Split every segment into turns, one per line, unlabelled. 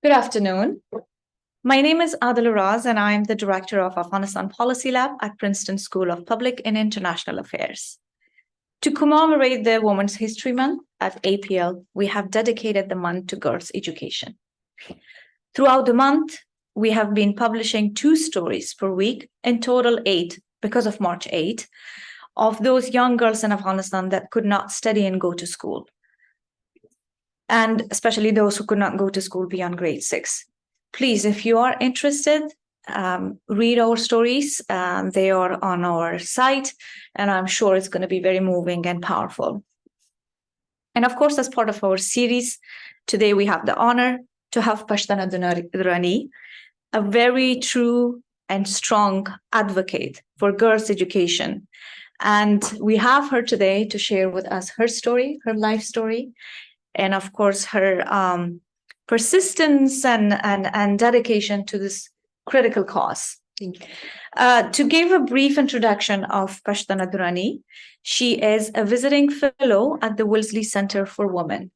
Good afternoon. My name is Adela Raz, and I am the director of Afghanistan Policy Lab at Princeton School of Public and International Affairs. To commemorate the Women's History Month at APL, we have dedicated the month to girls' education. Throughout the month, we have been publishing 2 stories per week, in total 8, because of March 8, of those young girls in Afghanistan that could not study and go to school, and especially those who could not go to school beyond grade 6. Please, if you are interested, read our stories. They are on our site, and I'm sure it's going to be very moving and powerful. And of course, as part of our series, today we have the honor to have Pashtana Durrani, a very true and strong advocate for girls' education. And we have her today to share with us her story, her life story, and of course, her persistence and dedication to this critical cause. To give a brief introduction of Pashtana Durrani, she is a visiting fellow at the Wellesley Center for Women.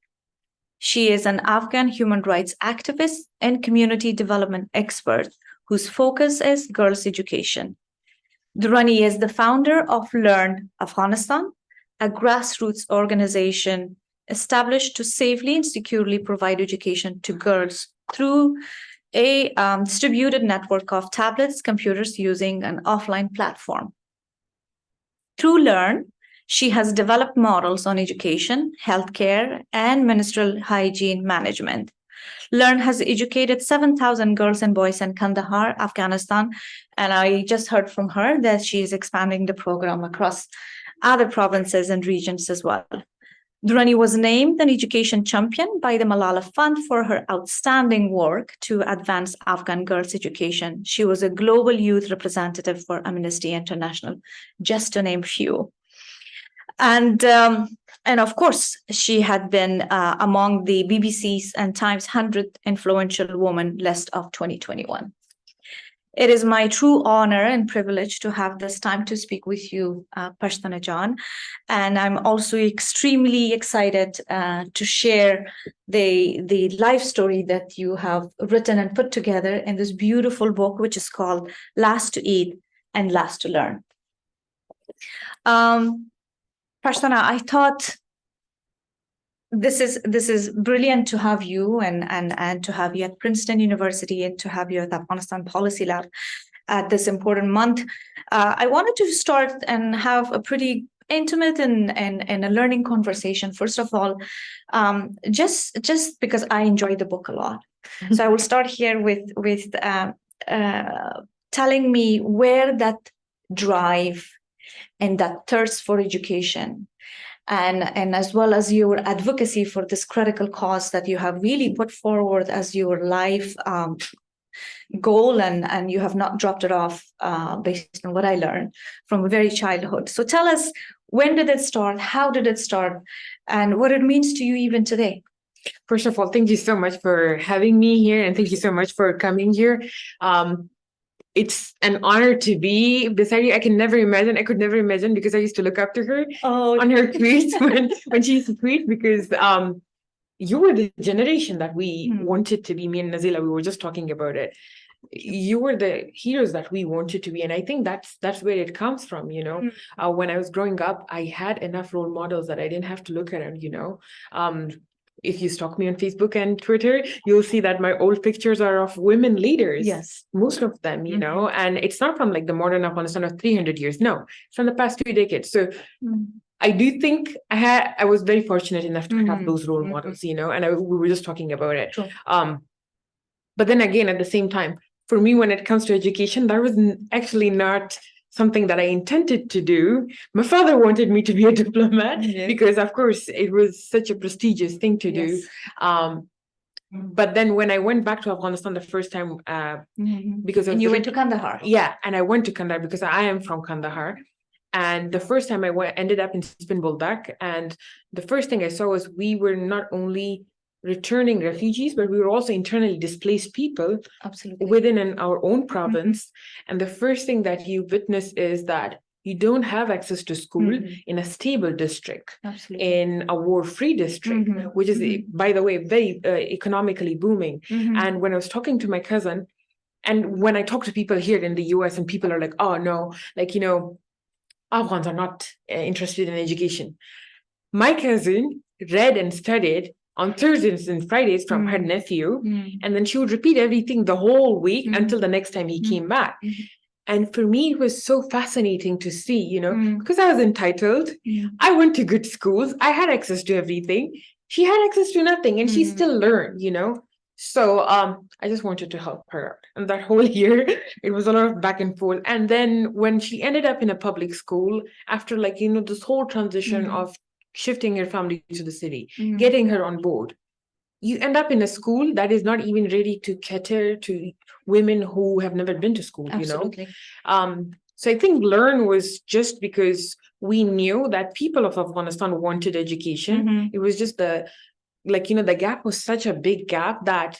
She is an Afghan human rights activist and community development expert whose focus is girls' education. Durrani is the founder of Learn Afghanistan, a grassroots organization established to safely and securely provide education to girls through a distributed network of tablets, computers using an offline platform. Through Learn, she has developed models on education, healthcare, and menstrual hygiene management. Learn has educated 7,000 girls and boys in Kandahar, Afghanistan, and I just heard from her that she is expanding the program across other provinces and regions as well. Durrani was named an education champion by the Malala Fund for her outstanding work to advance Afghan girls' education. She was a global youth representative for Amnesty International, just to name few. And of course, she had been among the BBC's and Times 100 Influential Women list of 2021. It is my true honor and privilege to have this time to speak with you, Pashtana Jan. And I'm also extremely excited to share the life story that you have written and put together in this beautiful book, which is called Last to Eat and Last to Learn. Pashtana, I thought this is brilliant to have you and to have you at Princeton University and to have you at the Afghanistan Policy Lab at this important month. I wanted to start and have a pretty intimate and a learning conversation. First of all, just because I enjoyed the book a lot. So I will start here with telling me where that drive and that thirst for education and as well as your advocacy for this critical cause that you have really put forward as your life goal, and you have not dropped it off based on what I learned from a very childhood. So tell us, when did it start? How did it start? And what it means to you even today?
First of all, thank you so much for having me here, and thank you so much for coming here. It's an honor to be beside you. I could never imagine because I used to look up to her on her tweets when she used to tweet, because you were the generation that we wanted to be. Me and Nazila, we were just talking about it. You were the heroes that we wanted to be, and I think that's where it comes from. When I was growing up, I had enough role models that I didn't have to look around. If you stalk me on Facebook and Twitter, you'll see that my old pictures are of women leaders.
Yes.
Most of them, and it's not from like the modern Afghanistan of 300 years. No, it's from the past 2 decades. So I do think I was very fortunate enough to have those role models, and we were just talking about it.
Sure.
But then again, at the same time, for me, when it comes to education, that was actually not something that I intended to do. My father wanted me to be a diplomat because, of course, it was such a prestigious thing to do. But then when I went back to Afghanistan the first time, because
and you went to Kandahar.
Yeah, and I went to Kandahar because I am from Kandahar. And the first time I ended up in Spin Boldak, and the first thing I saw was we were not only returning refugees, but we were also internally displaced people.
Absolutely.
Within our own province. And the first thing that you witness is that you don't have access to school in a stable district, in a war-free district, which is, by the way, very economically booming. And when I was talking to my cousin, and when I talk to people here in the US, and people are like, oh no, like, Afghans are not interested in education. My cousin read and studied on Thursdays and Fridays from her nephew, and then she would repeat everything the whole week until the next time he came back. And for me, it was so fascinating to see, because I was entitled. I went to good schools. I had access to everything. She had access to nothing, and she still learned, So I just wanted to help her out. And that whole year, it was a lot of back and forth. And then when she ended up in a public school, after this whole transition of shifting her family to the city, getting her on board, you end up in a school that is not even ready to cater to women who have never been to school,
Absolutely.
So I think Learn was just because we knew that people of Afghanistan wanted education. It was just the gap was such a big gap that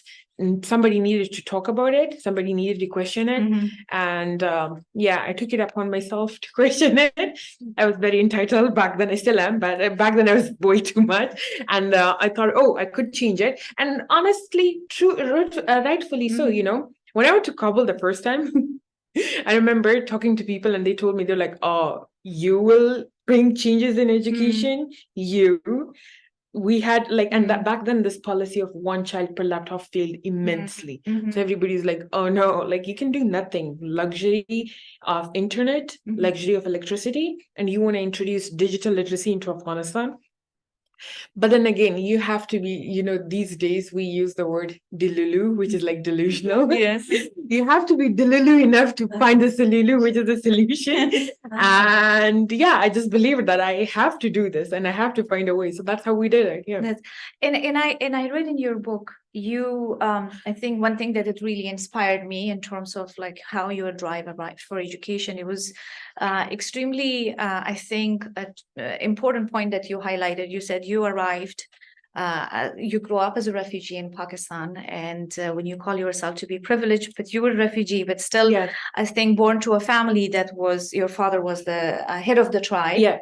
somebody needed to talk about it. Somebody needed to question it. And I took it upon myself to question it. I was very entitled back then. I still am, but back then I was way too much. And I thought, I could change it. And honestly, rightfully so, When I went to Kabul the first time, I remember talking to people and they told me, they're like, oh, you will bring changes in education? We had and that back then this policy of one child per laptop failed immensely. So everybody's like, oh no, you can do nothing. Luxury of internet, luxury of electricity, and you want to introduce digital literacy into Afghanistan. But then again, you have to be, these days we use the word delulu, which is delusional.
Yes.
You have to be delulu enough to find the salulu, which is the solution. And I just believe that I have to do this and I have to find a way. So that's how we did it. Yeah.
And I read in your book, you I think one thing that it really inspired me in terms of how your drive arrived for education. It was extremely I think important point that you highlighted. You said you arrived you grew up as a refugee in Pakistan, and when you call yourself to be privileged, but you were a refugee, but still,
Yes.
I think, born to a family that was, your father was the head of the tribe.
Yeah.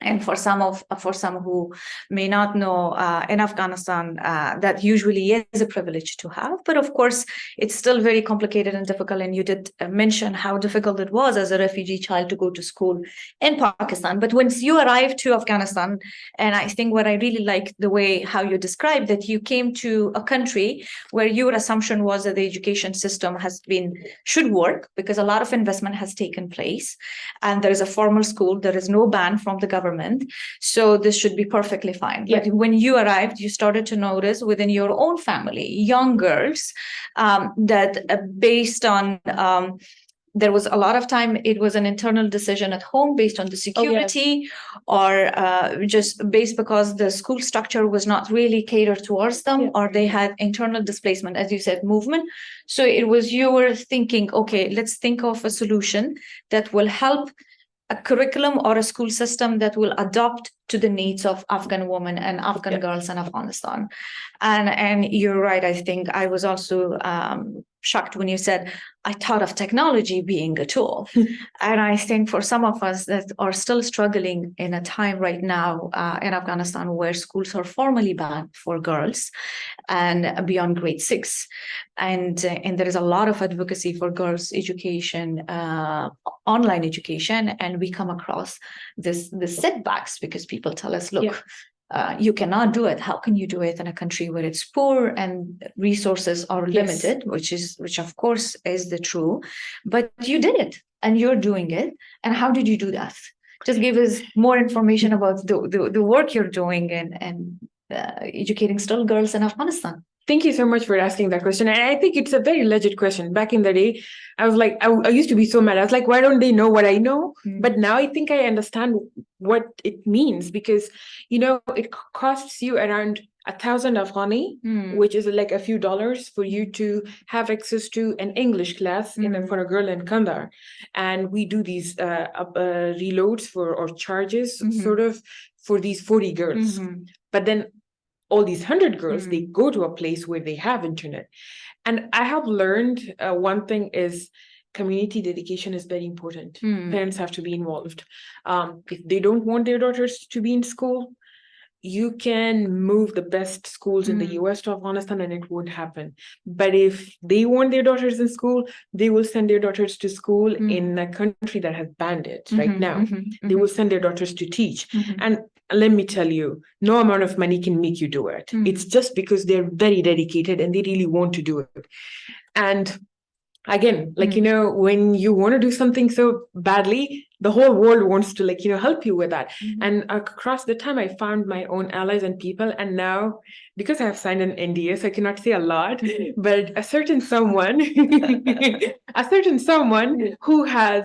And for some who may not know, in Afghanistan, that usually is a privilege to have. But of course, it's still very complicated and difficult. And you did mention how difficult it was as a refugee child to go to school in Pakistan. But once you arrived to Afghanistan, and I think what I really like the way how you described that you came to a country where your assumption was that the education system should work because a lot of investment has taken place. And there is a formal school, there is no ban from the government. So this should be perfectly fine.
Yeah.
But when you arrived, you started to notice within your own family, young girls, that based on there was a lot of time, it was an internal decision at home based on the security, or just based because the school structure was not really catered towards them, or they had internal displacement, as you said, movement. So it was, you were thinking, okay, let's think of a solution that will help a curriculum or a school system that will adapt to the needs of Afghan women and Afghan girls in Afghanistan. And you're right. I think I was also shocked when you said, I thought of technology being a tool. And I think for some of us that are still struggling in a time right now in Afghanistan where schools are formally banned for girls and beyond grade 6. And there is a lot of advocacy for girls' education, online education. And we come across the setbacks because people tell us, look, you cannot do it. How can you do it in a country where it's poor and resources are limited, which of course is the true, but you did it and you're doing it. And how did you do that? Just give us more information about the work you're doing and educating still girls in Afghanistan.
Thank you so much for asking that question. And I think it's a very legit question. Back in the day, I was like, I used to be so mad. I was like, why don't they know what I know? But now I think I understand what it means because, it costs you around 1,000 Afghani, which is like a few dollars for you to have access to an English class for a girl in Kandahar. And we do these reloads or charges sort of for these 40 girls. But then all these 100 girls, they go to a place where they have internet. And I have learned one thing is community dedication is very important. Parents have to be involved. If they don't want their daughters to be in school, you can move the best schools in the US to Afghanistan and it won't happen. But if they want their daughters in school, they will send their daughters to school in a country that has banned it right now. They will send their daughters to teach. And let me tell you, no amount of money can make you do it. It's just because they're very dedicated and they really want to do it. And again, like, when you want to do something so badly, the whole world wants to, help you with that. And across the time, I found my own allies and people. And now, because I have signed an NDA, so I cannot say a lot, but a certain someone, who has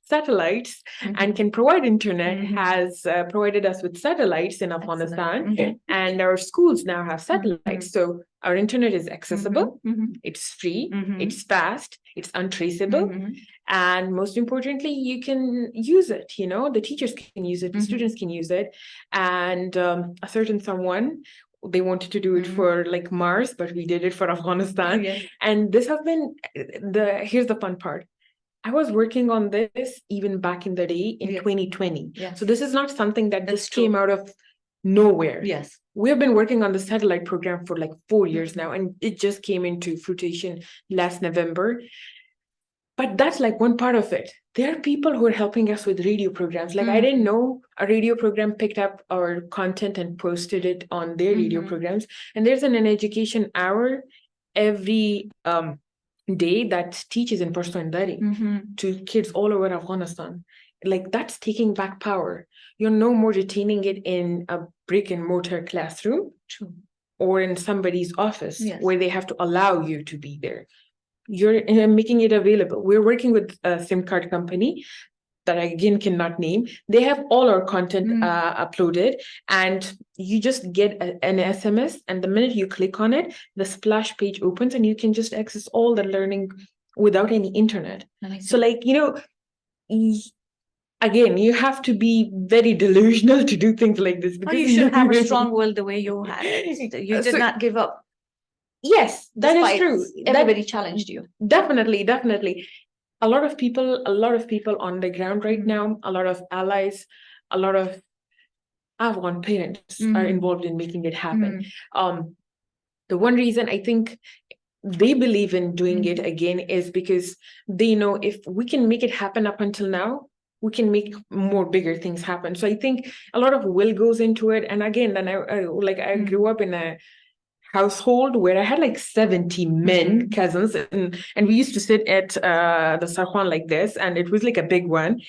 satellites and can provide internet has provided us with satellites in Afghanistan. And our schools now have satellites. So our internet is accessible, it's free, it's fast, it's untraceable. And most importantly, you can use it, the teachers can use it, the students can use it. And a certain someone, they wanted to do it for Mars, but we did it for Afghanistan. And this has been here's the fun part. I was working on this even back in the day in 2020. So this is not something that just came out of nowhere. We've been working on the satellite program for 4 years now, and it just came into fruition last November. But that's one part of it. There are people who are helping us with radio programs. I didn't know a radio program picked up our content and posted it on their radio programs. And there's an education hour every day that teaches in Pashtana Durrani to kids all over Afghanistan. That's taking back power. You're no more retaining it in a brick and mortar classroom or in somebody's office where they have to allow you to be there. You're making it available. We're working with a SIM card company that I again cannot name. They have all our content uploaded, and you just get an SMS, and the minute you click on it, the splash page opens and you can just access all the learning without any internet. So again, you have to be very delusional to do things like this.
Because you should have a strong will the way you had it. You did not give up.
Yes, that is true.
Everybody challenged you.
Definitely. A lot of people on the ground right now, a lot of allies, a lot of Afghan parents are involved in making it happen. The one reason I think they believe in doing it again is because they know if we can make it happen up until now, we can make more bigger things happen. So I think a lot of will goes into it. And again, then I grew up in a household where I had 70 men cousins, and we used to sit at the sarwan like this, and it was a big one,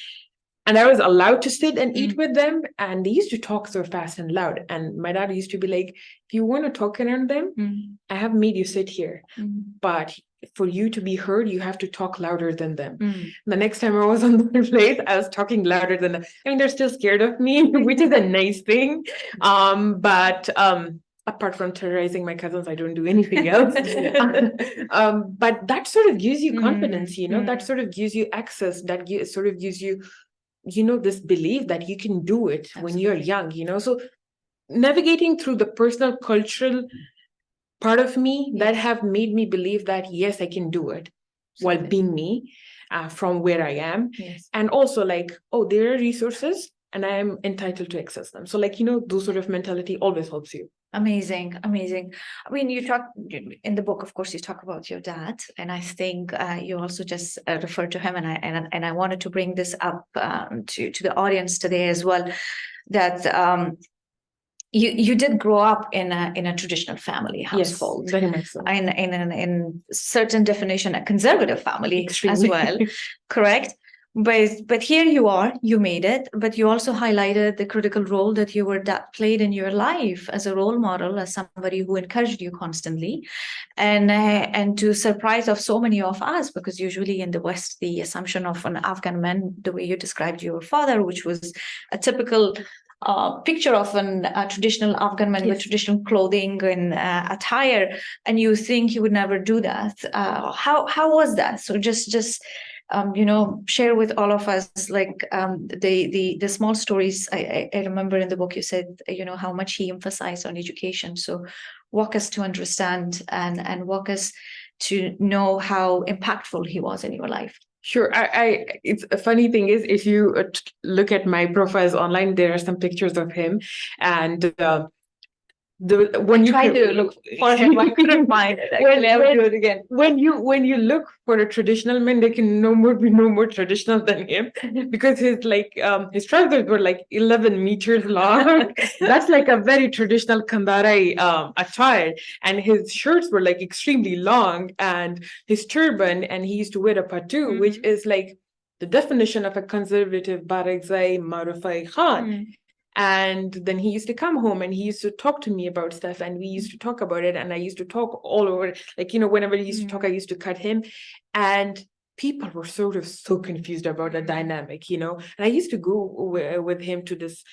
and I was allowed to sit and eat with them, and they used to talk so fast and loud, and my dad used to be like, if you want to talk around them, I have made you sit here, but for you to be heard, you have to talk louder than them. The next time I was on the place, I was talking louder than them. I mean, they're still scared of me, which is a nice thing, but apart from terrorizing my cousins, I don't do anything else. But that sort of gives you confidence, that sort of gives you access, sort of gives you, this belief that you can do it when you're young, So navigating through the personal, cultural part of me that have made me believe that, yes, I can do it while being me from where I am. And also there are resources and I am entitled to access them. So those sort of mentality always helps you.
Amazing. I mean, you talk in the book, of course, you talk about your dad, and I think you also just referred to him, and I wanted to bring this up to the audience today as well, that you did grow up in a traditional family household.
Yes, very much so.
In certain definition, a conservative family
Extremely.
As well, correct? But here you made it, but you also highlighted the critical role that your dad played in your life as a role model, as somebody who encouraged you constantly, and to surprise of so many of us, because usually in the West, the assumption of an Afghan man, the way you described your father, which was a typical picture of a traditional Afghan man with traditional clothing and attire, and you think he would never do that. How was that? So just share with all of us, like the small stories. I remember in the book you said, how much he emphasized on education. So walk us to understand and walk us to know how impactful he was in your life.
Sure. It's a funny thing is, if you look at my profiles online, there are some pictures of him, and when you
tried to look for him, I couldn't find it. Actually, I will do it again.
When you look for a traditional man, they can be no more traditional than him, because his trousers were like 11 meters long. That's like a very traditional Kandari attire, and his shirts were like extremely long, and his turban, and he used to wear a patu, which is like the definition of a conservative Barakzai Marufai Khan. And then he used to come home and he used to talk to me about stuff, and we used to talk about it, and I used to talk all over, like, whenever he used to talk, I used to cut him, and people were sort of so confused about the dynamic, and I used to go with him to this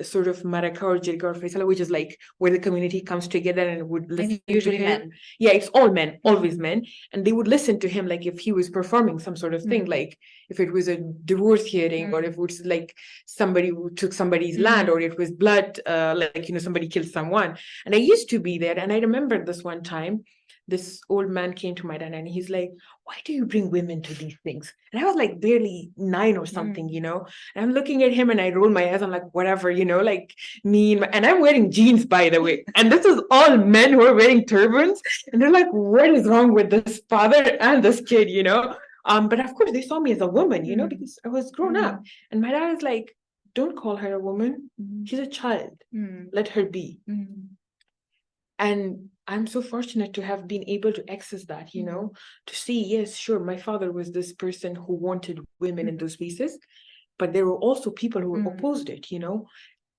sort of Maraka or Jirga or Faisala, which is like where the community comes together and would listen to him. Men. Yeah, it's all men, always men. And they would listen to him, like if he was performing some sort of thing, like if it was a divorce hearing, or if it was like somebody who took somebody's land, or it was blood, somebody killed someone. And I used to be there. And I remember this one time, this old man came to my dad and he's like, why do you bring women to these things? And I was like barely 9 or something, and I'm looking at him and I roll my eyes. I'm like, whatever, like me. And I'm wearing jeans, by the way. And this is all men who are wearing turbans. And they're like, what is wrong with this father and this kid, But of course they saw me as a woman, because I was grown up. And my dad is like, don't call her a woman. She's a child. Let her be. And I'm so fortunate to have been able to access that, to see, yes, sure, my father was this person who wanted women in those spaces, but there were also people who opposed it,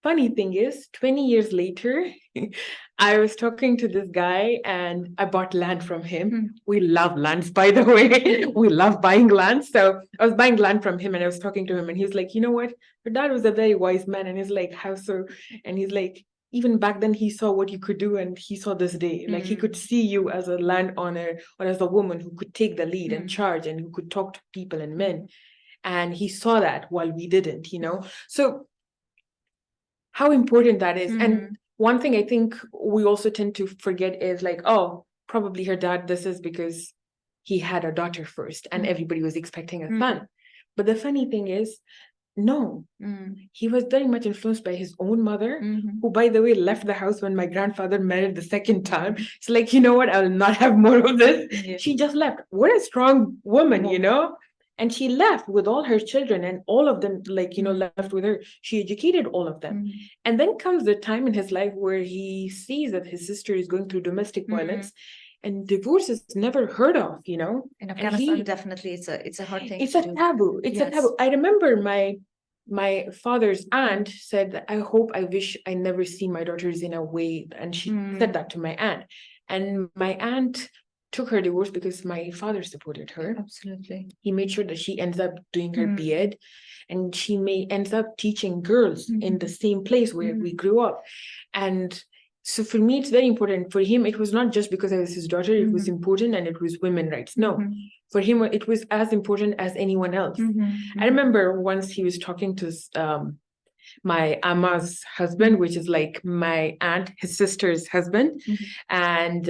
Funny thing is, 20 years later, I was talking to this guy and I bought land from him. We love lands, by the way. We love buying land. So I was buying land from him and I was talking to him and he was like, you know what? Your dad was a very wise man. And he's like, how so? And he's like, even back then he saw what you could do and he saw this day. Like he could see you as a landowner or as a woman who could take the lead and charge and who could talk to people and men. And he saw that while we didn't, So how important that is. And one thing I think we also tend to forget is like, oh, probably her dad, this is because he had a daughter first and everybody was expecting a son. But the funny thing is, no, he was very much influenced by his own mother, who, by the way, left the house when my grandfather married the second time. It's like, you know what? I will not have more of this. Yeah. She just left. What a strong woman, And she left with all her children and all of them, left with her. She educated all of them. And then comes the time in his life where he sees that his sister is going through domestic violence. And divorce is never heard of,
In Afghanistan, definitely, it's a hard thing.
It's a taboo. It's a taboo. I remember my father's aunt said, I wish I never see my daughters in a way. And she said that to my aunt. And my aunt took her divorce because my father supported her.
Absolutely.
He made sure that she ends up doing her B.Ed, and she ends up teaching girls in the same place where we grew up. And so for me, it's very important. For him, it was not just because I was his daughter, it was important and it was women's rights. No, for him, it was as important as anyone else. I remember once he was talking to my Ama's husband, which is like my aunt, his sister's husband. And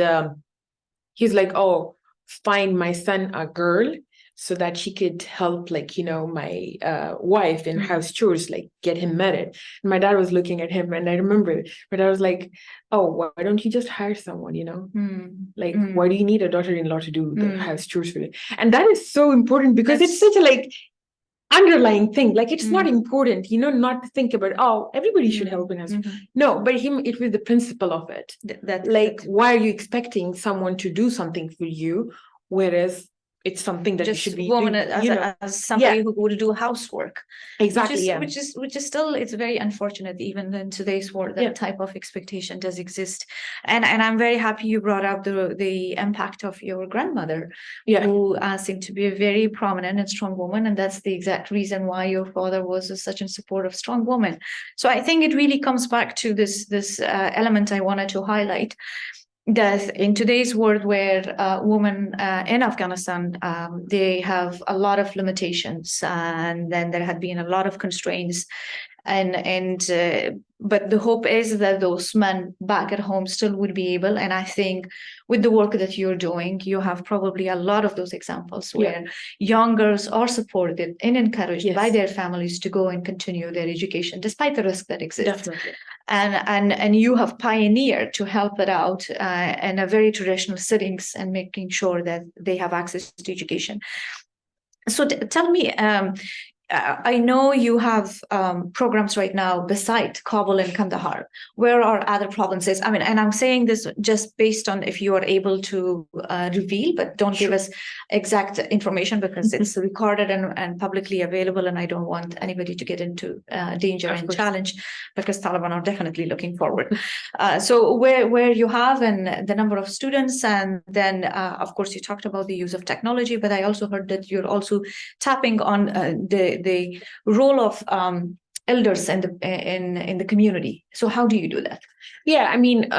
he's like, oh, find my son a girl so that she could help, my wife in house chores, get him married. And my dad was looking at him, and I remember my dad was like, oh, why don't you just hire someone, why do you need a daughter-in-law to do the house chores for you? And that is so important because it's such a underlying thing. It's not important, not to think about, oh, everybody should help in house. No, but it was the principle of it. Why are you expecting someone to do something for you, whereas it's something that
just
you should be
woman
doing,
as somebody who will do housework.
Exactly.
Which is still, it's very unfortunate even in today's world that type of expectation does exist. And I'm very happy you brought up the impact of your grandmother, who seemed to be a very prominent and strong woman, and that's the exact reason why your father was such in support of strong women. So I think it really comes back to this element I wanted to highlight. that in today's world where women in Afghanistan, they have a lot of limitations, and then there had been a lot of constraints, but the hope is that those men back at home still would be able. And I think with the work that you're doing, you have probably a lot of those examples where young girls are supported and encouraged by their families to go and continue their education despite the risk that exists.
Definitely.
And you have pioneered to help it out in a very traditional settings and making sure that they have access to education. So tell me, I know you have programs right now beside Kabul and Kandahar. Where are other provinces? I mean, and I'm saying this just based on if you are able to reveal, but don't give us exact information because it's recorded and publicly available, and I don't want anybody to get into danger and challenge, because Taliban are definitely looking forward. So where you have and the number of students, and then of course you talked about the use of technology, but I also heard that you're also tapping on the role of elders in the community. So how do you do that?
Yeah, I mean,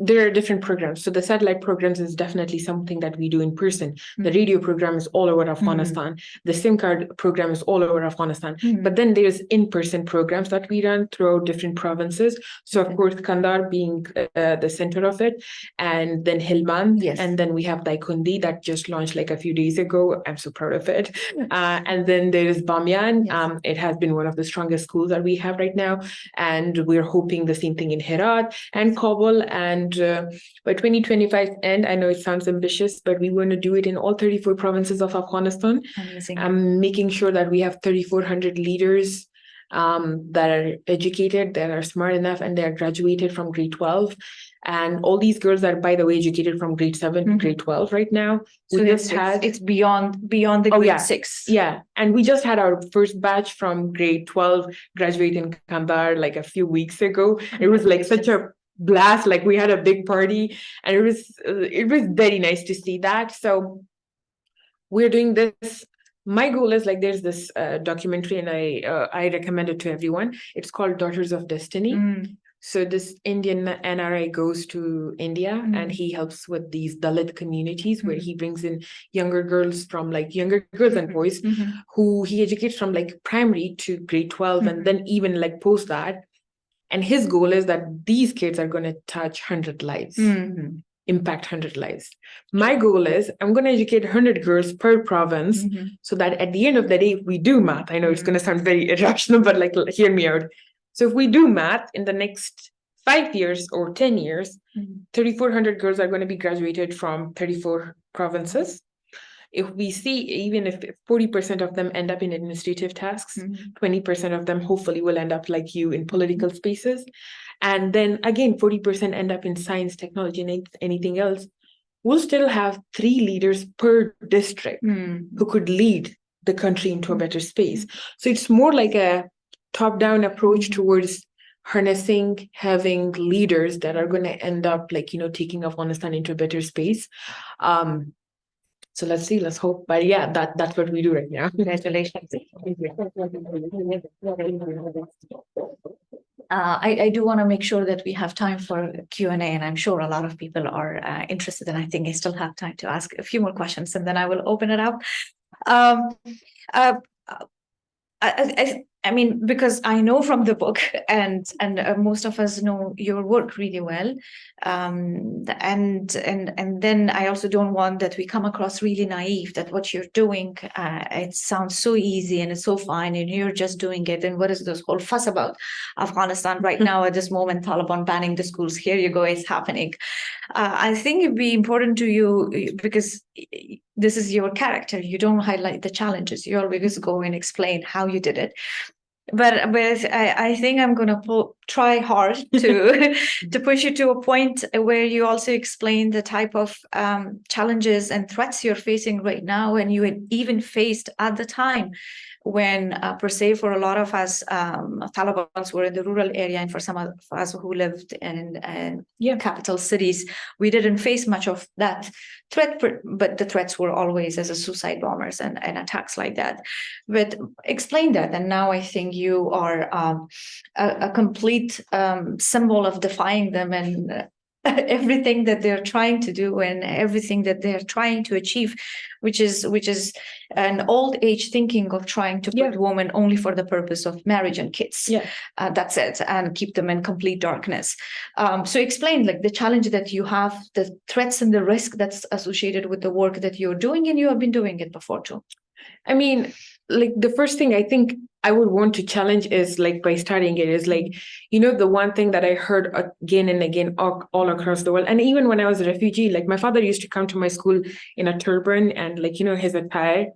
there are different programs. So the satellite programs is definitely something that we do in person. The radio program is all over Afghanistan. The SIM card program is all over Afghanistan. But then there's in-person programs that we run throughout different provinces. So of course, Kandahar being the center of it, and then Helmand, and then we have Daikundi that just launched like a few days ago. I'm so proud of it. And then there's Bamyan. It has been one of the strongest schools that we have right now. And we're hoping the same thing in Herat and Kabul, and by 2025 end, I know it sounds ambitious, but we want to do it in all 34 provinces of Afghanistan. Amazing. Making sure that we have 3,400 leaders that are educated, that are smart enough, and they are graduated from grade 12. And all these girls are, by the way, educated from grade 7 to grade 12 right now.
So it's beyond the grade 6.
Yeah. And we just had our first batch from grade 12 graduate in Kandahar like a few weeks ago. It was like such a blast. Like we had a big party, and it was very nice to see that. So we're doing this. My goal is, like, there's this documentary, and I recommend it to everyone. It's called Daughters of Destiny. So this Indian NRI goes to India and he helps with these Dalit communities where he brings in younger girls and boys who he educates from like primary to grade 12 and then even like post that. And his goal is that these kids are going to touch 100 lives, impact 100 lives. My goal is I'm going to educate 100 girls per province so that at the end of the day, if we do math, I know it's going to sound very irrational, but like, hear me out. So if we do math in the next 5 years or 10 years, 3,400 girls are going to be graduated from 34 provinces. If we see, even if 40% of them end up in administrative tasks, 20% of them hopefully will end up like you in political spaces. And then again, 40% end up in science, technology, and anything else. We'll still have 3 leaders per district who could lead the country into a better space. So it's more like a top-down approach towards harnessing, having leaders that are going to end up like, taking Afghanistan into a better space. So let's see, let's hope. But yeah, that's what we do right now.
Congratulations. I do want to make sure that we have time for Q&A, and I'm sure a lot of people are interested, and I think I still have time to ask a few more questions, and then I will open it up. I mean, because I know from the book, and most of us know your work really well, and then I also don't want that we come across really naive, that what you're doing, it sounds so easy and it's so fine, and you're just doing it. And what is this whole fuss about Afghanistan right now at this moment? Taliban banning the schools. Here you go, it's happening. I think it'd be important to you, because this is your character. You don't highlight the challenges. You always go and explain how you did it. But I think I'm going to try hard to push you to a point where you also explain the type of challenges and threats you're facing right now, and you had even faced at the time when, per se, for a lot of us, Talibans were in the rural area, and for some of us who lived in capital cities, we didn't face much of that threat, but the threats were always as a suicide bombers and attacks like that. But explain that, and now I think you are a complete symbol of defying them and everything that they're trying to do and everything that they're trying to achieve, which is an old age thinking of trying to put women only for the purpose of marriage and kids. That's it, and keep them in complete darkness. So explain like the challenge that you have, the threats and the risk that's associated with the work that you're doing, and you have been doing it before too.
I mean, like the first thing I think I would want to challenge is like by starting it is like, the one thing that I heard again and again all across the world. And even when I was a refugee, like my father used to come to my school in a turban and like, his attire.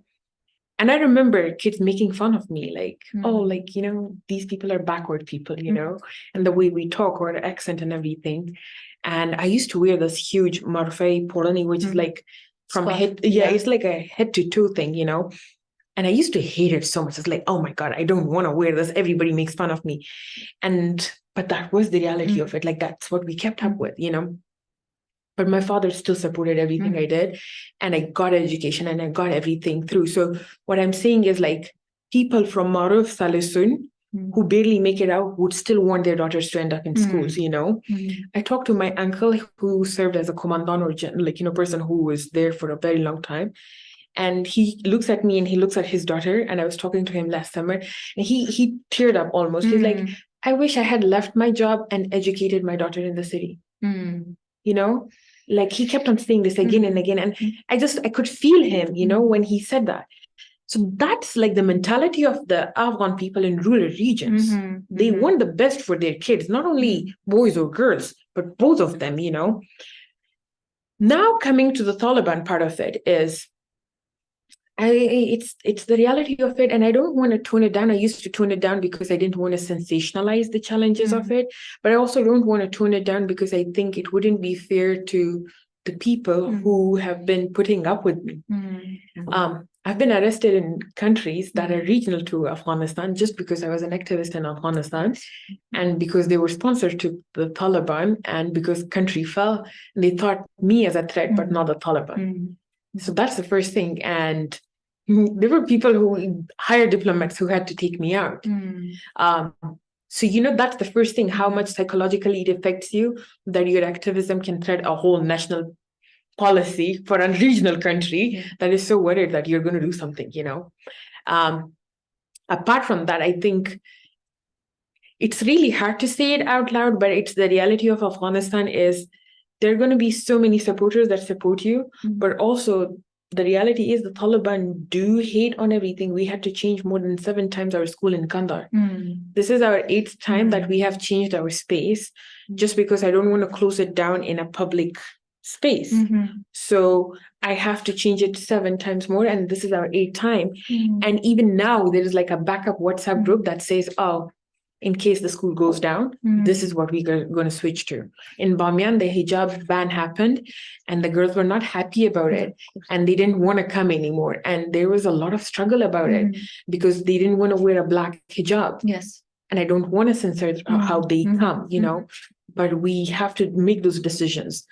And I remember kids making fun of me, like, oh, like, these people are backward people, and the way we talk or the accent and everything. And I used to wear this huge marfei polani, which is like from head, it's like a head to toe thing, And I used to hate it so much. It's like, oh my God, I don't want to wear this. Everybody makes fun of me. But that was the reality of it. Like, that's what we kept up with, But my father still supported everything I did. And I got education and I got everything through. So what I'm saying is like people from Maruf, Salisun, who barely make it out would still want their daughters to end up in schools, I talked to my uncle who served as a commandant or person who was there for a very long time. And he looks at me and he looks at his daughter. And I was talking to him last summer and he teared up almost. He's like, I wish I had left my job and educated my daughter in the city. Like he kept on saying this again and again. And I could feel him, when he said that. So that's like the mentality of the Afghan people in rural regions. They want the best for their kids, not only boys or girls, but both of them, Now coming to the Taliban part of it is, it's the reality of it, and I don't want to tone it down. I used to tone it down because I didn't want to sensationalize the challenges of it, but I also don't want to tone it down because I think it wouldn't be fair to the people who have been putting up with me. I've been arrested in countries that are regional to Afghanistan just because I was an activist in Afghanistan and because they were sponsored to the Taliban and because country fell and they thought me as a threat, but not the Taliban. So that's the first thing. And there were people higher diplomats who had to take me out. So, that's the first thing, how much psychologically it affects you that your activism can thread a whole national policy for a regional country that is so worried that you're going to do something, Apart from that, I think it's really hard to say it out loud, but it's the reality of Afghanistan is there are going to be so many supporters that support you, but also the reality is the Taliban do hate on everything. We had to change more than 7 times our school in Kandahar. This is our 8th time that we have changed our space just because I don't want to close it down in a public space. So I have to change it 7 times more, and this is our 8th time. And even now there is like a backup WhatsApp group that says, oh, in case the school goes down, this is what we're going to switch to. In Bamiyan, the hijab ban happened and the girls were not happy about it and they didn't want to come anymore. And there was a lot of struggle about it because they didn't want to wear a black hijab.
Yes.
And I don't want to censor how they come, but we have to make those decisions.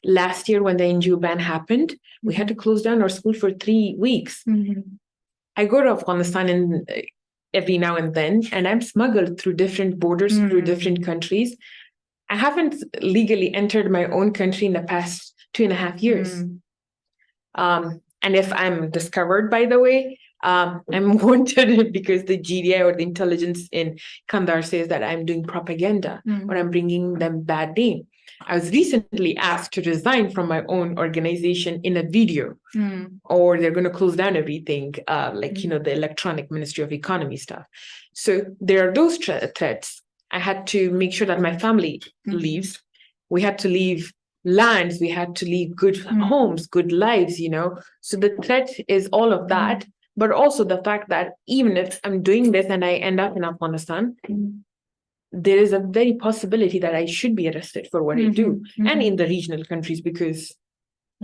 Last year when the NGO ban happened, we had to close down our school for 3 weeks. I go to Afghanistan every now and then, and I'm smuggled through different borders, through different countries. I haven't legally entered my own country in the past 2.5 years. And if I'm discovered, by the way, I'm wanted because the GDI or the intelligence in Kandahar says that I'm doing propaganda or I'm bringing them bad name. I was recently asked to resign from my own organization in a video, or they're going to close down everything, the Electronic Ministry of Economy stuff. So there are those threats. I had to make sure that my family leaves. We had to leave lands. We had to leave good homes, good lives, So the threat is all of that, but also the fact that even if I'm doing this and I end up in Afghanistan, there is a very possibility that I should be arrested for what I do and in the regional countries because,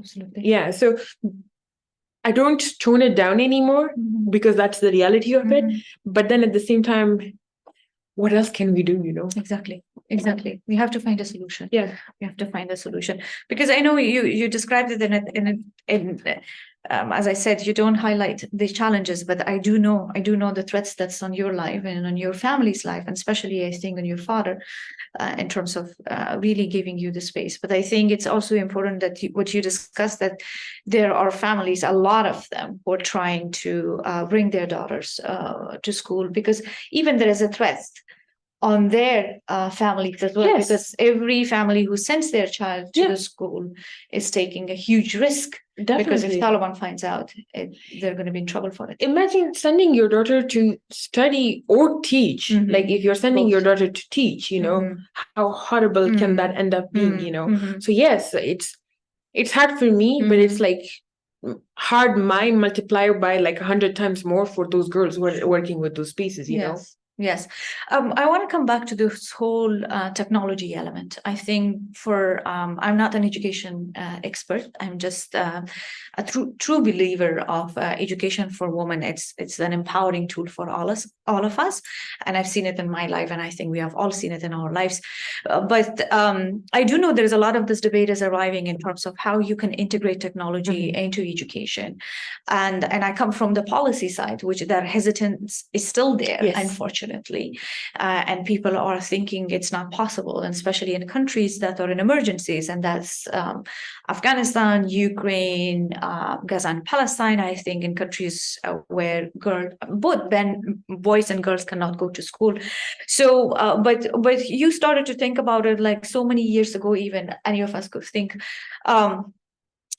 so I don't tone it down anymore because that's the reality of it. But then at the same time, what else can we do,
Exactly. We have to find a solution.
Yeah.
We have to find a solution because I know you described it in as I said, you don't highlight the challenges, but I do know the threats that's on your life and on your family's life, and especially I think on your father. in terms of really giving you the space. But I think it's also important that what you discussed, that there are families, a lot of them, who are trying to bring their daughters to school, because even there is a threat on their families as well,
Yes.
because every family who sends their child to the school is taking a huge risk. Because if
Definitely.
Taliban finds out, they're going to be in trouble for it.
Imagine sending your daughter to study or teach.
Mhm.
Like if you're sending
Both.
your daughter to teach, you know, how horrible can that end up being, you know? So yes, it's hard for me, but it's like hard mind multiplied by like 100 times more for those girls who are working with those spaces, you know?
Yes. I want to come back to this whole technology element. I think I'm not an education expert. I'm just a true believer of education for women. It's an empowering tool for all of us. And I've seen it in my life, and I think we have all seen it in our lives. But I do know there's a lot of this debate is arriving in terms of how you can integrate technology into education. And I come from the policy side, which that hesitance is still there, unfortunately. And people are thinking it's not possible, and especially in countries that are in emergencies, and that's Afghanistan, Ukraine, Gaza and Palestine. I think in countries where both boys and girls cannot go to school. So, but you started to think about it like so many years ago, even any of us could think.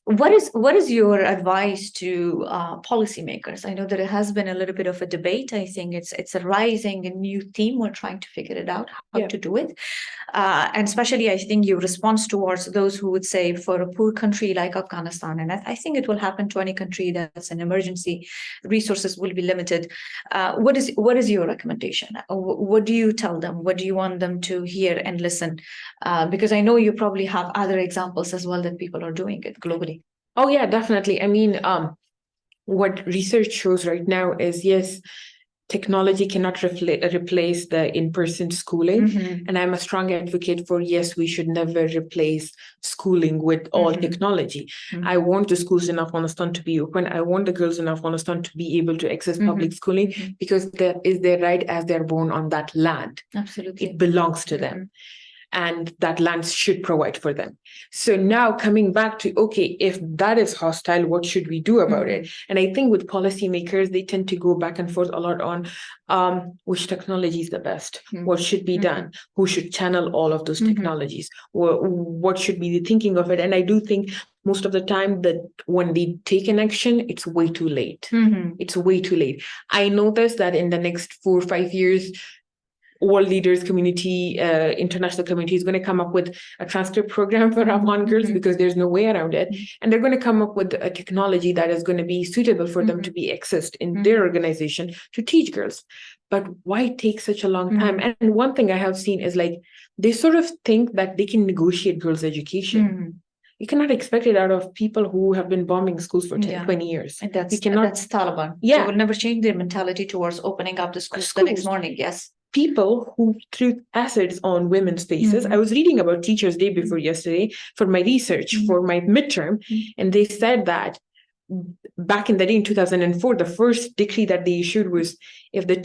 What is your advice to policymakers? I know that it has been a little bit of a debate. I think it's a rising and new theme. We're trying to figure it out how to do it, and especially I think your response towards those who would say for a poor country like Afghanistan, and I think it will happen to any country that's an emergency, resources will be limited. What is your recommendation? What do you tell them? What do you want them to hear and listen? Because I know you probably have other examples as well that people are doing it globally.
Oh yeah, definitely. I mean, what research shows right now is yes, technology cannot replace the in-person schooling. And I'm a strong advocate for yes, we should never replace schooling with all technology. I want the schools in Afghanistan to be open. I want the girls in Afghanistan to be able to access public schooling because that is their right as they're born on that land.
Absolutely.
It belongs to them. And that land should provide for them. So now coming back to, okay, if that is hostile, what should we do about it? And I think with policymakers, they tend to go back and forth a lot on which technology is the best, what should be done, who should channel all of those technologies, what should be the thinking of it. And I do think most of the time that when they take an action, it's way too late. It's way too late. I noticed that in the next 4 or 5 years, world leaders community, international community is going to come up with a transcript program for Afghan girls because there's no way around it. And they're going to come up with a technology that is going to be suitable for them to be accessed in their organization to teach girls. But why take such a long time? And one thing I have seen is like, they sort of think that they can negotiate girls' education. You cannot expect it out of people who have been bombing schools for 20 years.
And that's Taliban. They will never change their mentality towards opening up the schools the next morning. Yes.
People who threw acids on women's faces. I was reading about Teachers' Day before yesterday for my research, for my midterm, and they said that back in the day in 2004, the first decree that they issued was if the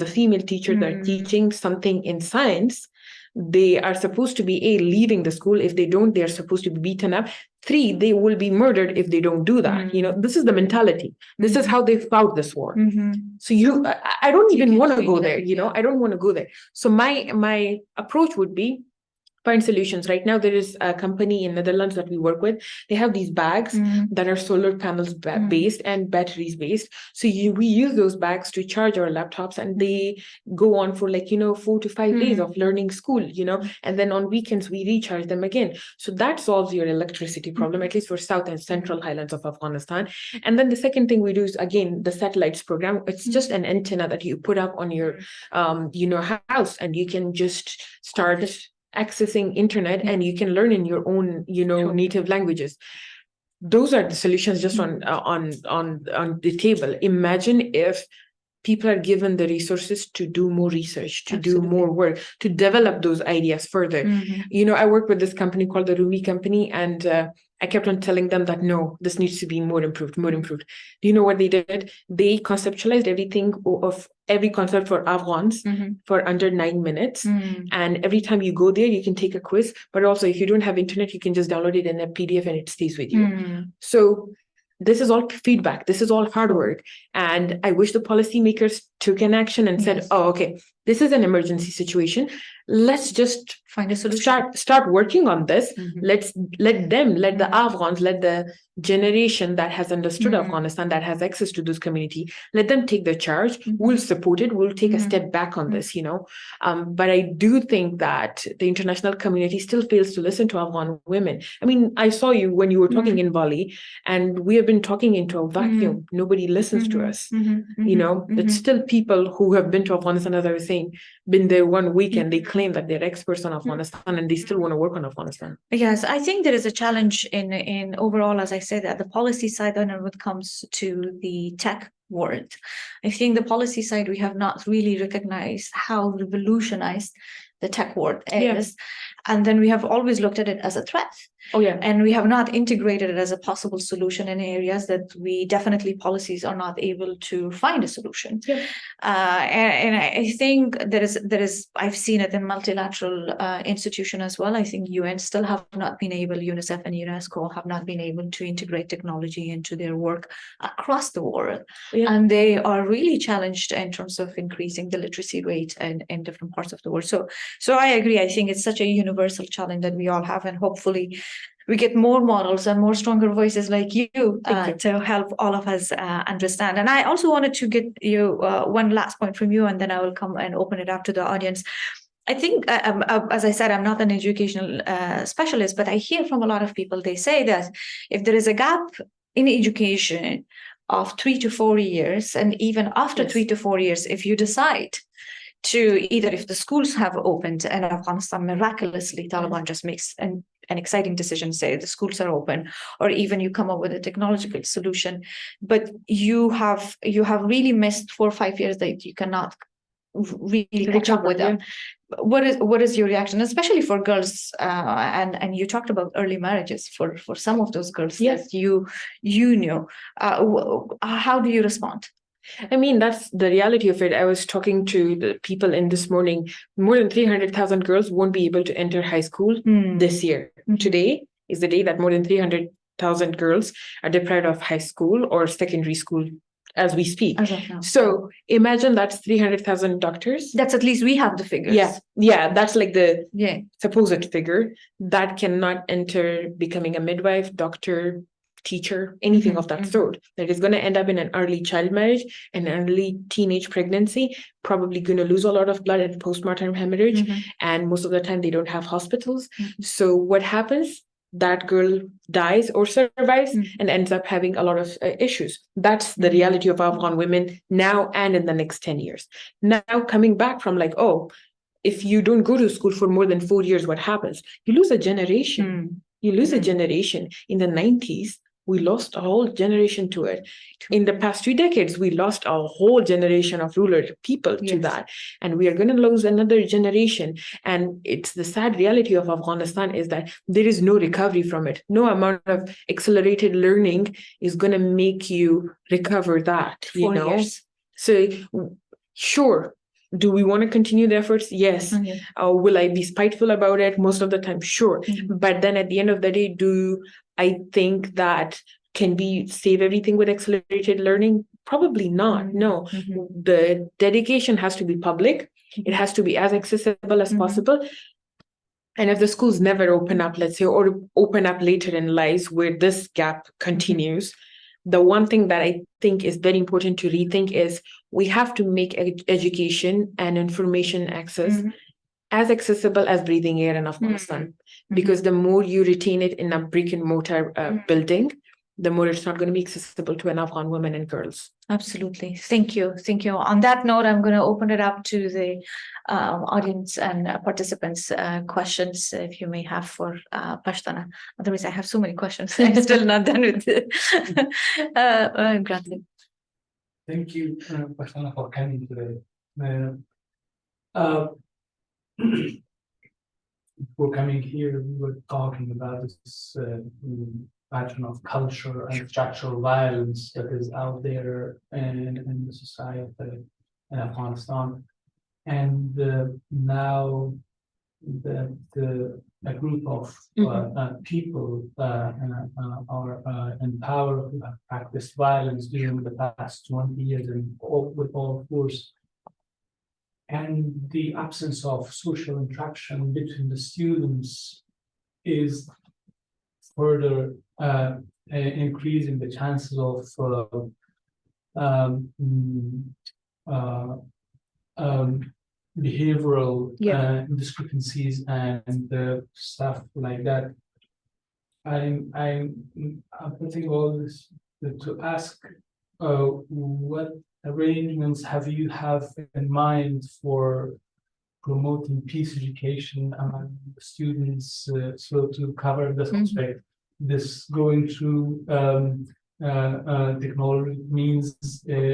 female teachers are teaching something in science, they are supposed to be leaving the school. If they don't, they are supposed to be beaten up. 3, they will be murdered if they don't do that. You know, this is the mentality. This is how they fought this war. So I don't even want to go there. You know, I don't want to go there. So my approach would be find solutions. Right now, there is a company in Netherlands that we work with. They have these bags that are solar panels based and batteries based. So we use those bags to charge our laptops, and they go on for 4 to 5 days of learning school, and then on weekends we recharge them again. So that solves your electricity problem, at least for South and Central Highlands of Afghanistan. And then the second thing we do is, again, the satellites program. It's just an antenna that you put up on your, house, and you can just start accessing internet, and you can learn in your own, native languages. Those are the solutions just on the table. Imagine if people are given the resources to do more research, to do more work, to develop those ideas further. I work with this company called the Rumi Company, and I kept on telling them that no, this needs to be more improved, more improved. Do you know what they did? They conceptualized everything of every concept for Afghans for under 9 minutes. And every time you go there, you can take a quiz. But also, if you don't have internet, you can just download it in a PDF and it stays with you. So this is all feedback. This is all hard work. And I wish the policymakers took an action and said, oh, okay, this is an emergency situation. Let's just
find a solution.
Start working on this. Let the Afghans, let the generation that has understood Afghanistan, that has access to this community, let them take the charge. We'll support it. We'll take a step back on this, But I do think that the international community still fails to listen to Afghan women. I mean, I saw you when you were talking in Bali, and we have been talking into a vacuum. Nobody listens to us. It's still people who have been to Afghanistan, as I was saying, been there 1 week and they claim that they're experts on Afghanistan and they still want to work on Afghanistan.
Yes, I think there is a challenge in overall, as I said, at the policy side and when it comes to the tech world. I think the policy side, we have not really recognized how revolutionized the tech world is. And then we have always looked at it as a threat.
Oh, yeah.
And we have not integrated it as a possible solution in areas that we definitely policies are not able to find a solution.
Yeah.
And I think there is I've seen it in multilateral institution as well. I think UN still have not been able, UNICEF and UNESCO have not been able to integrate technology into their work across the world. Yeah. And they are really challenged in terms of increasing the literacy rate in different parts of the world. So I agree. I think it's such a universal challenge that we all have, and hopefully we get more models and more stronger voices like you to help all of us understand. And I also wanted to get you one last point from you, and then I will come and open it up to the audience. I think, as I said, I'm not an educational specialist, but I hear from a lot of people, they say that if there is a gap in education of 3 to 4 years, and even after 3 to 4 years, if you decide to either, if the schools have opened and Afghanistan miraculously, Taliban just makes an exciting decision, say the schools are open, or even you come up with a technological solution, but you have really missed 4 or 5 years that you cannot really catch up with them. What is your reaction, especially for girls? And you talked about early marriages for some of those girls that you knew. How do you respond?
I mean, that's the reality of it. I was talking to the people in this morning. More than 300,000 girls won't be able to enter high school this year. Today is the day that more than 300,000 girls are deprived of high school or secondary school as we speak. So imagine that's 300,000 doctors.
That's at least we have the figures.
Yeah, that's like the supposed figure that cannot enter becoming a midwife, doctor, teacher, anything of that sort, that is going to end up in an early child marriage, an early teenage pregnancy, probably going to lose a lot of blood and postpartum hemorrhage. And most of the time they don't have hospitals. So what happens? That girl dies or survives and ends up having a lot of issues. That's the reality of Afghan women now and in the next 10 years. Now coming back from like, oh, if you don't go to school for more than 4 years, what happens? You lose a generation. You lose a generation. In the 90s, we lost a whole generation to it. In the past 2 decades, we lost a whole generation of rural people to that. And we are going to lose another generation. And it's the sad reality of Afghanistan is that there is no recovery from it. No amount of accelerated learning is going to make you recover that,
4 years.
So, sure. Do we want to continue the efforts? Yes. Will I be spiteful about it? Most of the time, sure. But then at the end of the day, do I think that can we save everything with accelerated learning? Probably not. No. The dedication has to be public. It has to be as accessible as possible. And if the schools never open up, let's say, or open up later in lives where this gap continues, the one thing that I think is very important to rethink is we have to make education and information access as accessible as breathing air in Afghanistan. Because the more you retain it in a brick and mortar building, the more it's not going to be accessible to an Afghan women and girls.
Absolutely. Thank you. Thank you. On that note, I'm going to open it up to the audience and participants questions if you may have for Pashtana. Otherwise, I have so many questions. I'm still not done with it. Granted.
Thank you, Pashtana, for coming today. before coming here, we were talking about this pattern of culture and structural violence that is out there in the society in Afghanistan. And now that a group of people are in power who have practiced violence during the past 20 years and with all force. And the absence of social interaction between the students is further increasing the chances of behavioral discrepancies and stuff like that. I'm putting all this to ask what arrangements have you in mind for promoting peace education among students, so to cover this aspect, this going through technology means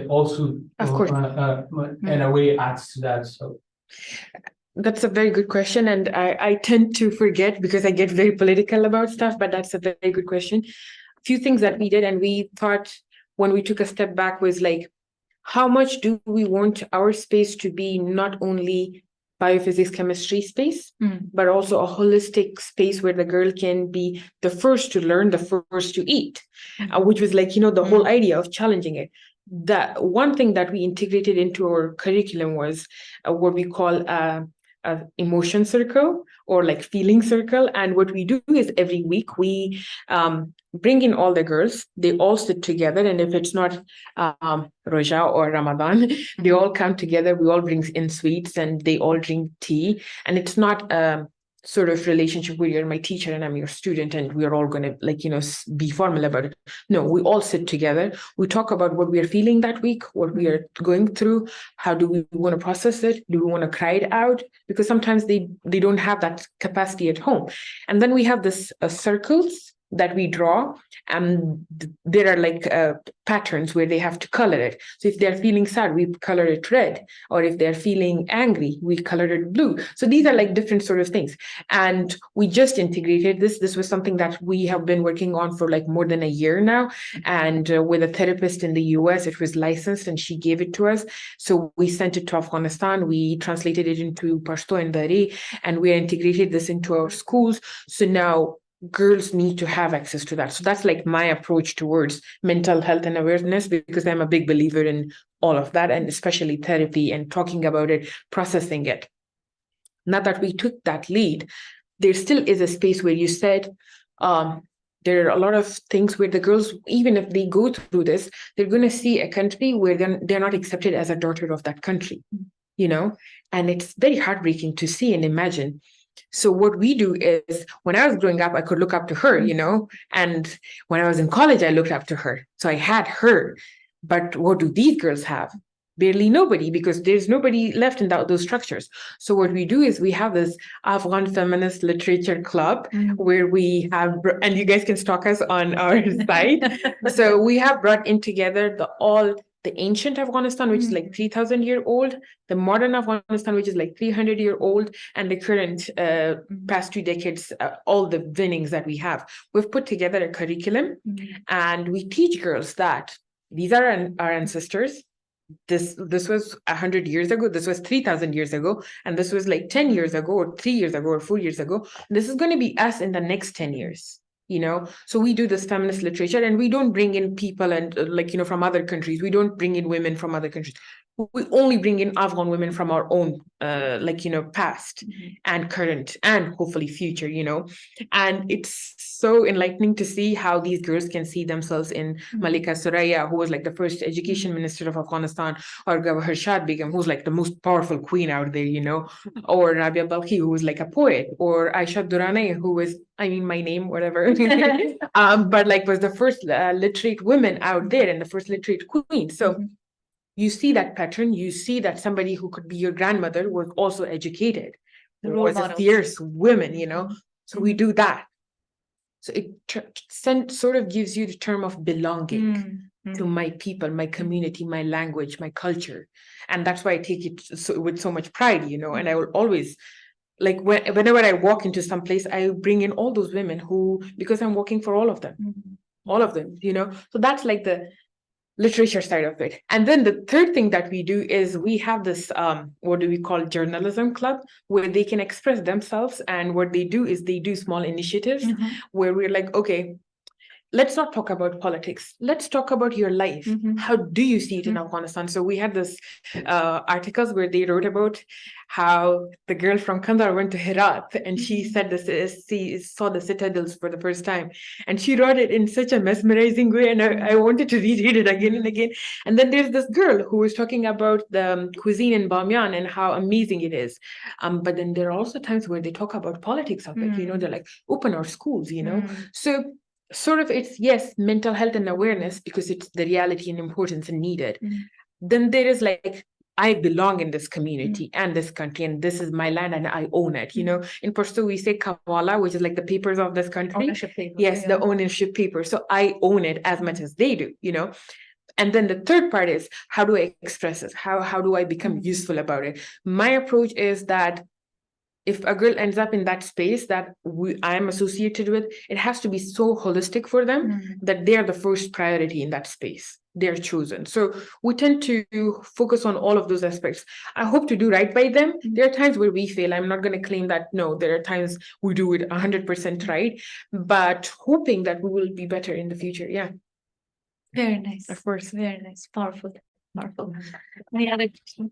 also
Of course.
in a way adds to that. So
that's a very good question, and I tend to forget because I get very political about stuff, but that's a very good question. A few things that we did and we thought when we took a step back was like, how much do we want our space to be not only biophysics, chemistry space, but also a holistic space where the girl can be the first to learn, the first to eat, which was like, the whole idea of challenging it. The one thing that we integrated into our curriculum was what we call a emotion circle or like feeling circle. And what we do is every week we bring in all the girls, they all sit together. And if it's not Roja or Ramadan, they all come together, we all bring in sweets and they all drink tea. And it's not sort of relationship where you're my teacher and I'm your student and we're all going to be formal about it. No, we all sit together. We talk about what we are feeling that week, what we are going through. How do we want to process it? Do we want to cry it out? Because sometimes they don't have that capacity at home. And then we have this circles that we draw, and there are like patterns where they have to color it. So if they're feeling sad, we color it red, or if they're feeling angry, we color it blue. So these are like different sort of things. And we just integrated this. This was something that we have been working on for like more than a year now. And with a therapist in the US, it was licensed and she gave it to us. So we sent it to Afghanistan. We translated it into Pashto and Dari, and we integrated this into our schools. So now girls need to have access to that. So that's like my approach towards mental health and awareness, because I'm a big believer in all of that, and especially therapy and talking about it, processing it. Now that we took that lead, there still is a space where you said there are a lot of things where the girls, even if they go through this, they're going to see a country where they're not accepted as a daughter of that country, and it's very heartbreaking to see and imagine. So what we do is, when I was growing up, I could look up to her, and when I was in college, I looked up to her. So I had her. But what do these girls have? Barely nobody, because there's nobody left in those structures. So what we do is we have this Afghan Feminist Literature Club where we have, and you guys can stalk us on our site. So we have brought in together the ancient Afghanistan, which is like 3,000-year-old, the modern Afghanistan, which is like 300-year-old, and the current past 2 decades, all the winnings that we have. We've put together a curriculum, and we teach girls that these are our ancestors. This was 100 years ago. This was 3,000 years ago. And this was like 10 years ago, or 3 years ago, or 4 years ago. This is going to be us in the next 10 years. So we do this feminist literature, and we don't bring in people and from other countries. We don't bring in women from other countries. We only bring in Afghan women from our own, past and current and hopefully future, and it's so enlightening to see how these girls can see themselves in Malika Soraya, who was like the first education minister of Afghanistan, or Gawhar Shad Begum, who's like the most powerful queen out there, or Rabia Balkhi, who was like a poet, or Aisha Durrani, who was, my name, whatever, but was the first literate woman out there and the first literate queen. So you see that pattern. You see that somebody who could be your grandmother was also educated, was a fierce woman, So we do that. So it sort of gives you the term of belonging to my people, my community, my language, my culture. And that's why I take it with so much pride, and I will always like whenever I walk into some place, I bring in all those women who, because I'm working for all of them, all of them, you know. So that's like the literature side of it. And then the third thing that we do is we have this what do we call journalism club, where they can express themselves. And what they do is they do small initiatives where we're like, okay, let's not talk about politics. Let's talk about your life. How do you see it in Afghanistan? So we had this articles where they wrote about how the girl from Kandahar went to Herat, and she said she saw the citadels for the first time, and she wrote it in such a mesmerizing way, and I wanted to reread it again and again. And then there's this girl who was talking about the cuisine in Bamyan and how amazing it is. But then there are also times where they talk about politics of it. You know, they're like, open our schools. You know, so sort of it's, yes, mental health and awareness, because it's the reality and importance and needed. Then there is like, I belong in this community and this country, and this is my land and I own it. You know, in Pashto we say kawala, which is like the papers of this country.
Ownership paper,
yes, the ownership paper. So I own it as much as they do, you know. And then the third part is, how do I express it? How do I become useful about it? My approach is that if a girl ends up in that space that I'm associated with, it has to be so holistic for them that they are the first priority in that space. They're chosen. So we tend to focus on all of those aspects. I hope to do right by them. There are times where we fail. I'm not going to claim that, no, there are times we do it 100% right, but hoping that we will be better in the future. Yeah.
Very nice.
Of course.
Very nice. Powerful. Powerful. Any other questions?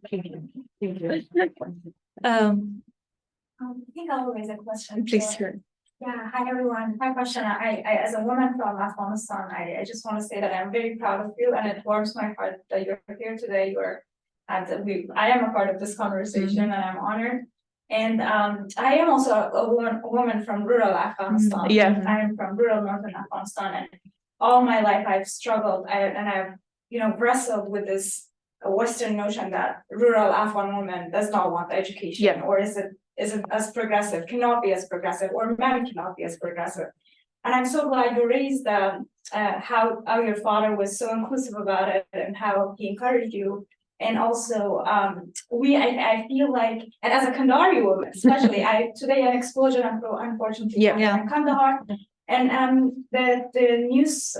I think I'll raise a question.
Please, sure.
Yeah, hi everyone. Hi Pashtana. I as a woman from Afghanistan, I just want to say that I'm very proud of you, and it warms my heart that you're here today. I am a part of this conversation, and I'm honored. And I am also a woman from rural Afghanistan.
Yeah.
I am from rural northern Afghanistan, and all my life I've struggled and I've wrestled with this Western notion that rural Afghan woman does not want education, or isn't as progressive, cannot be as progressive, or men cannot be as progressive. And I'm so glad you raised how your father was so inclusive about it and how he encouraged you. And also, I feel like, and as a Kandahari woman, especially, today an explosion, unfortunately, in Kandahar, and the news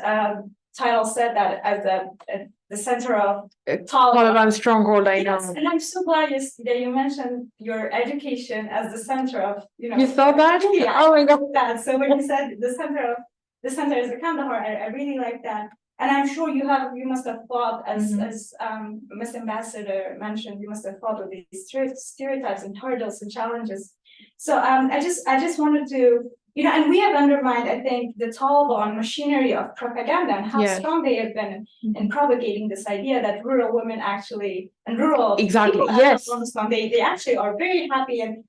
title said that as the center of
Taliban stronghold, I know.
And I'm so glad that you mentioned your education as the center of,
You saw that?
Yeah,
oh my God.
That. So when you said the center is the Kandahar, I really like that. And I'm sure you must have thought, as Ms. Ambassador mentioned, you must have thought of these stereotypes and hurdles and challenges. So I just wanted to, and we have undermined, I think, the Taliban machinery of propaganda and how strong they have been in propagating this idea that rural women actually, and rural
exactly,
people
yes,
they actually are very happy. And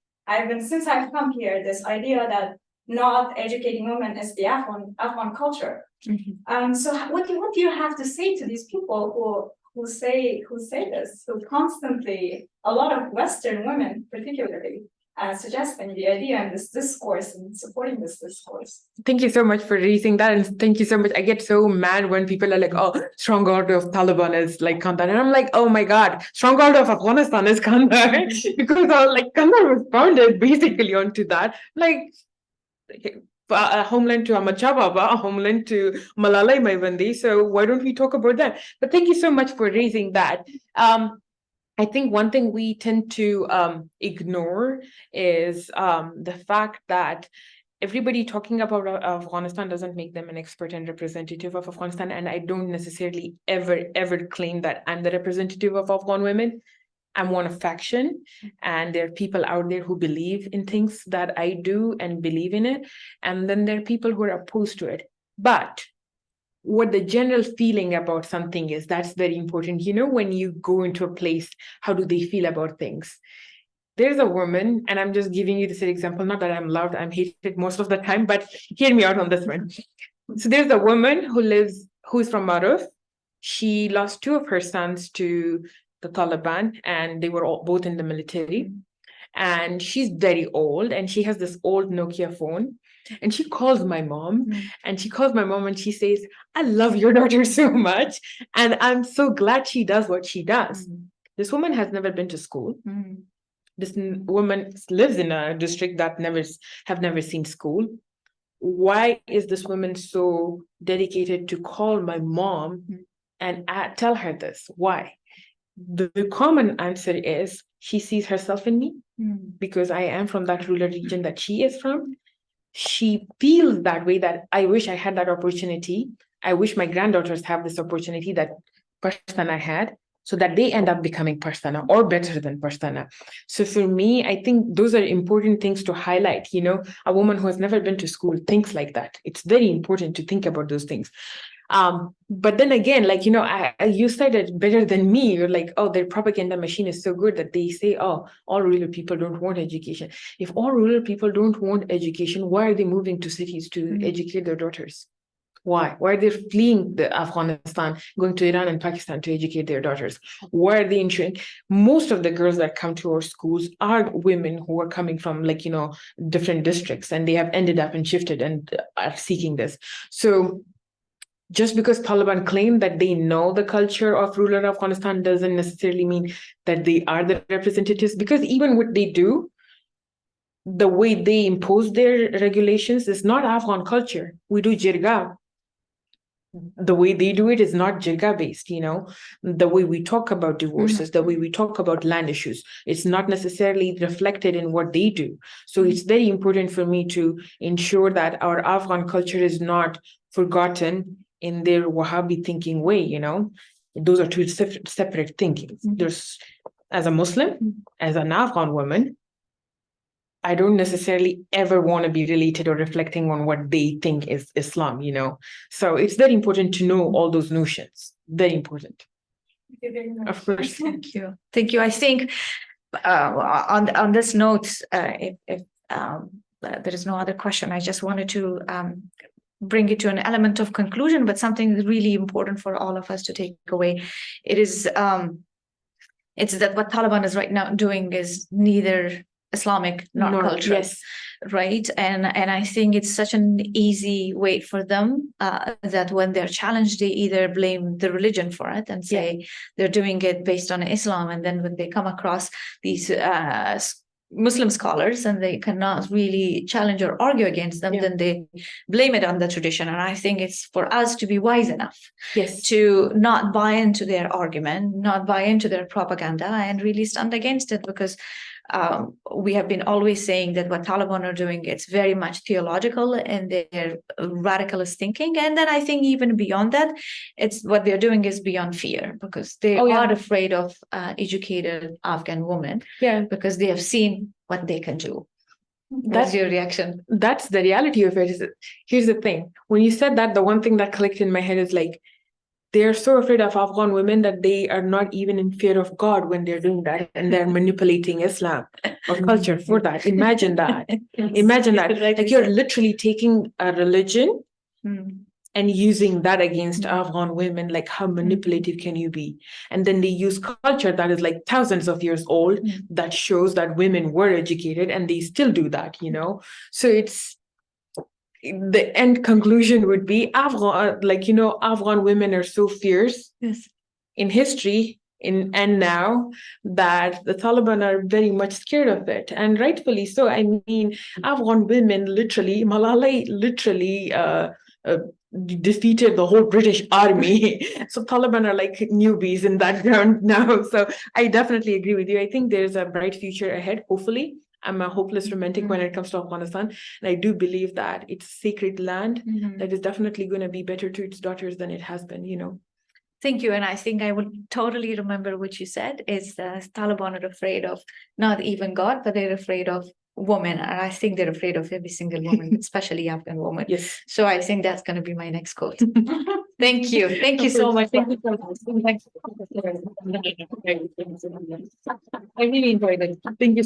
since I've come here, this idea that not educating women is the Afghan culture. So what do you have to say to these people who say this, who constantly, a lot of Western women particularly, suggesting the idea and this discourse and supporting this discourse?
Thank you so much for raising that, and thank you so much. I get so mad when people are like, "Oh, strong order of Taliban is like Kandahar," and I'm like, "Oh my God, strong order of Afghanistan is Kandahar," because Kandahar was founded basically onto that, a homeland to Ahmad Shah Baba, a homeland to Malala Yousafzai. So why don't we talk about that? But thank you so much for raising that. I think one thing we tend to ignore is the fact that everybody talking about Afghanistan doesn't make them an expert and representative of Afghanistan. And I don't necessarily ever claim that I'm the representative of Afghan women. I'm one of faction, and there are people out there who believe in things that I do and believe in it. And then there are people who are opposed to it. But what the general feeling about something is, that's very important. When you go into a place, how do they feel about things? There's a woman, and I'm just giving you this example, not that I'm loved, I'm hated most of the time, but hear me out on this one. So there's a woman who's from Maruf. She lost 2 of her sons to the Taliban, and they were both in the military. And she's very old, and she has this old Nokia phone. And she calls my mom, and she says, "I love your daughter so much, and I'm so glad she does what she does." This woman has never been to school. this woman lives in a district that have never seen school. Why is this woman so dedicated to call my mom and tell her this? Why? The common answer is she sees herself in me because I am from that rural region that she is from. She feels that way, that I wish I had that opportunity. I wish my granddaughters have this opportunity that Pashtana had, so that they end up becoming Pashtana or better than Pashtana. So for me, I think those are important things to highlight. A woman who has never been to school thinks like that. It's very important to think about those things. But then again, you said it better than me. You're like, oh, their propaganda machine is so good that they say, oh, all rural people don't want education. If all rural people don't want education, why are they moving to cities to educate their daughters? Why? Why are they fleeing Afghanistan, going to Iran and Pakistan to educate their daughters? Why are they ensuring? Most of the girls that come to our schools are women who are coming from different districts, and they have ended up and shifted and are seeking this. So just because Taliban claim that they know the culture of rural Afghanistan doesn't necessarily mean that they are the representatives, because even what they do, the way they impose their regulations is not Afghan culture. We do jirga. The way they do it is not jirga based, the way we talk about divorces, the way we talk about land issues, it's not necessarily reflected in what they do. So it's very important for me to ensure that our Afghan culture is not forgotten in their Wahhabi thinking way. Those are two separate thinkings. There's, as a Muslim, as an Afghan woman, I don't necessarily ever want to be related or reflecting on what they think is Islam, So it's very important to know all those notions. Very important. Of course.
Thank you. Thank you. I think on this note, if there is no other question, I just wanted to bring it to an element of conclusion, but something really important for all of us to take away. It's that what Taliban is right now doing is neither Islamic nor cultural,
yes.
Right? And I think it's such an easy way for them that when they're challenged, they either blame the religion for it and say they're doing it based on Islam, and then when they come across these Muslim scholars and they cannot really challenge or argue against them, then they blame it on the tradition. And I think it's for us to be wise enough to not buy into their argument, not buy into their propaganda, and really stand against it, because we have been always saying that what Taliban are doing, it's very much theological and their radicalist thinking. And then I think even beyond that, it's what they're doing is beyond fear, because they are afraid of educated Afghan women, because they have seen what they can do. That's your reaction.
That's the reality of it. Here's the thing. When you said that, the one thing that clicked in my head is they're so afraid of Afghan women that they are not even in fear of God when they're doing that, and they're manipulating Islam or culture for that. Imagine that. Imagine that. You're literally taking a religion and using that against Afghan women. How manipulative can you be? And then they use culture that is thousands of years old that shows that women were educated, and they still do that, So it's, the end conclusion would be Afghan women are so fierce in history and now that the Taliban are very much scared of it, and rightfully so. I mean, Afghan women Malala literally defeated the whole British army. So Taliban are newbies in that ground now. So I definitely agree with you. I think there's a bright future ahead, hopefully. I'm a hopeless romantic when it comes to Afghanistan. And I do believe that it's a sacred land that is definitely going to be better to its daughters than it has been,
Thank you. And I think I would totally remember what you said is Taliban are afraid of not even God, but they're afraid of women. And I think they're afraid of every single woman, especially Afghan woman.
Yes.
So I think that's going to be my next quote. Thank you. Thank you so much. Thank you so much. I really enjoyed it. Thank you.